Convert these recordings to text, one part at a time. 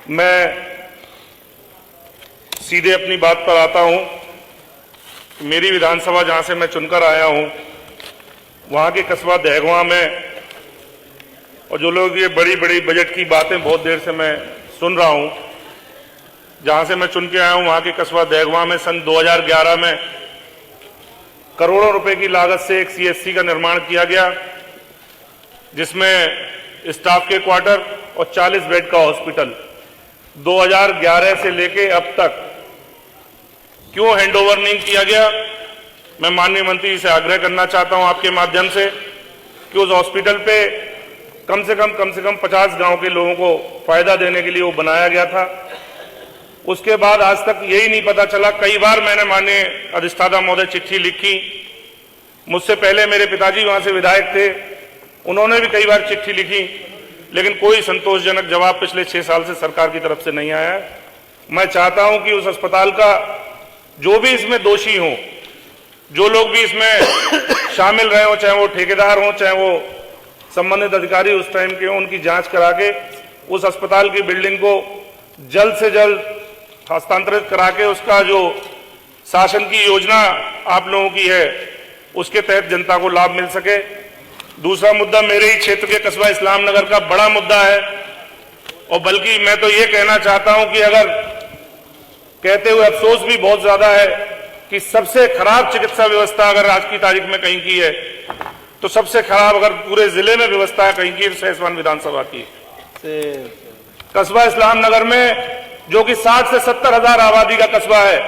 मैं सीधे अपनी बात पर आता हूं। मेरी विधानसभा जहां से मैं चुनकर आया हूं, वहां के कस्बा दहगवा में, और जो लोग ये बड़ी बड़ी बजट की बातें बहुत देर से मैं सुन रहा हूं, जहां से मैं चुन के आया हूं वहां के कस्बा दहगवा में सन 2011 में करोड़ों रुपए की लागत से एक सीएचसी का निर्माण किया गया, जिसमें स्टाफ के क्वार्टर और 40 बेड का हॉस्पिटल 2011 से लेके अब तक क्यों हैंडओवर नहीं किया गया। मैं माननीय मंत्री से आग्रह करना चाहता हूं आपके माध्यम से कि उस हॉस्पिटल पे कम से कम 50 गांव के लोगों को फायदा देने के लिए वो बनाया गया था। उसके बाद आज तक यही नहीं पता चला। कई बार मैंने माननीय अधिष्ठाता महोदय चिट्ठी लिखी, मुझसे पहले मेरे पिताजी वहां से विधायक थे, उन्होंने भी कई बार चिट्ठी लिखी, लेकिन कोई संतोषजनक जवाब पिछले 6 साल से सरकार की तरफ से नहीं आया है। मैं चाहता हूं कि उस अस्पताल का जो भी इसमें दोषी हो, जो लोग भी इसमें शामिल रहे हो, चाहे वो ठेकेदार हो, चाहे वो संबंधित अधिकारी उस टाइम के हो, उनकी जांच करा के उस अस्पताल की बिल्डिंग को जल्द से जल्द हस्तांतरित करा के उसका जो शासन की योजना आप लोगों की है उसके तहत जनता को लाभ मिल सके। दूसरा मुद्दा मेरे ही क्षेत्र के कस्बा इस्लाम नगर का बड़ा मुद्दा है, और बल्कि मैं तो ये कहना चाहता हूं कि अगर कहते हुए अफसोस भी बहुत ज्यादा है कि सबसे खराब चिकित्सा व्यवस्था अगर आज की तारीख में कहीं की है तो सबसे खराब अगर पूरे जिले में व्यवस्था है कहीं की सहसवान विधानसभा की। कस्बा इस्लाम नगर में जो कि 60 से 70 हजार आबादी का कस्बा है,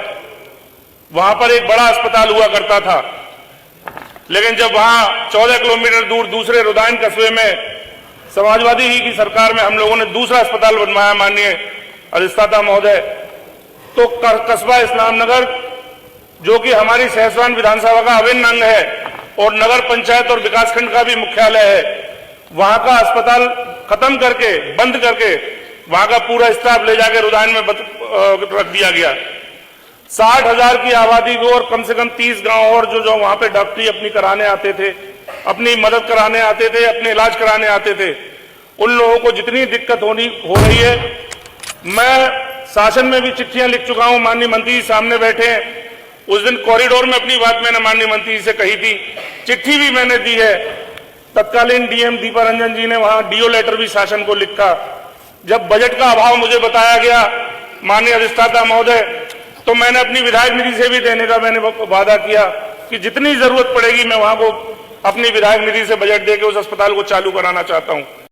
वहां पर एक बड़ा अस्पताल हुआ करता था, लेकिन जब वहां 14 किलोमीटर दूर दूसरे रुदायन कस्बे में समाजवादी ही की सरकार में हम लोगों ने दूसरा अस्पताल बनवाया माननीय अधिष्ठाता महोदय, तो कस्बा इस्लाम नगर जो कि हमारी सहसवान विधानसभा का अभिन्न अंग है और नगर पंचायत और विकासखंड का भी मुख्यालय है, वहां का अस्पताल खत्म करके बंद करके वहां का पूरा स्टाफ ले जाकर रुदायन में रख दिया गया। 60 हजार की आबादी को और कम से कम 30 गांव और जो वहां पे डॉक्टरी अपनी कराने आते थे, अपनी मदद कराने आते थे, अपने इलाज कराने आते थे, उन लोगों को जितनी दिक्कत हो रही है, मैं शासन में भी चिट्ठियां लिख चुका हूं। माननीय मंत्री जी सामने बैठे हैं, उस दिन कॉरिडोर में अपनी बात मैंने माननीय मंत्री जी से कही थी, चिट्ठी भी मैंने दी है। तत्कालीन डीएम दीपा रंजन जी ने वहां डीओ लेटर भी शासन को लिखा। जब बजट का अभाव मुझे बताया गया माननीय अधिष्ठाता महोदय, तो मैंने अपनी विधायक निधि से भी देने का मैंने वादा किया कि जितनी जरूरत पड़ेगी मैं वहां को अपनी विधायक निधि से बजट देकर उस अस्पताल को चालू कराना चाहता हूं।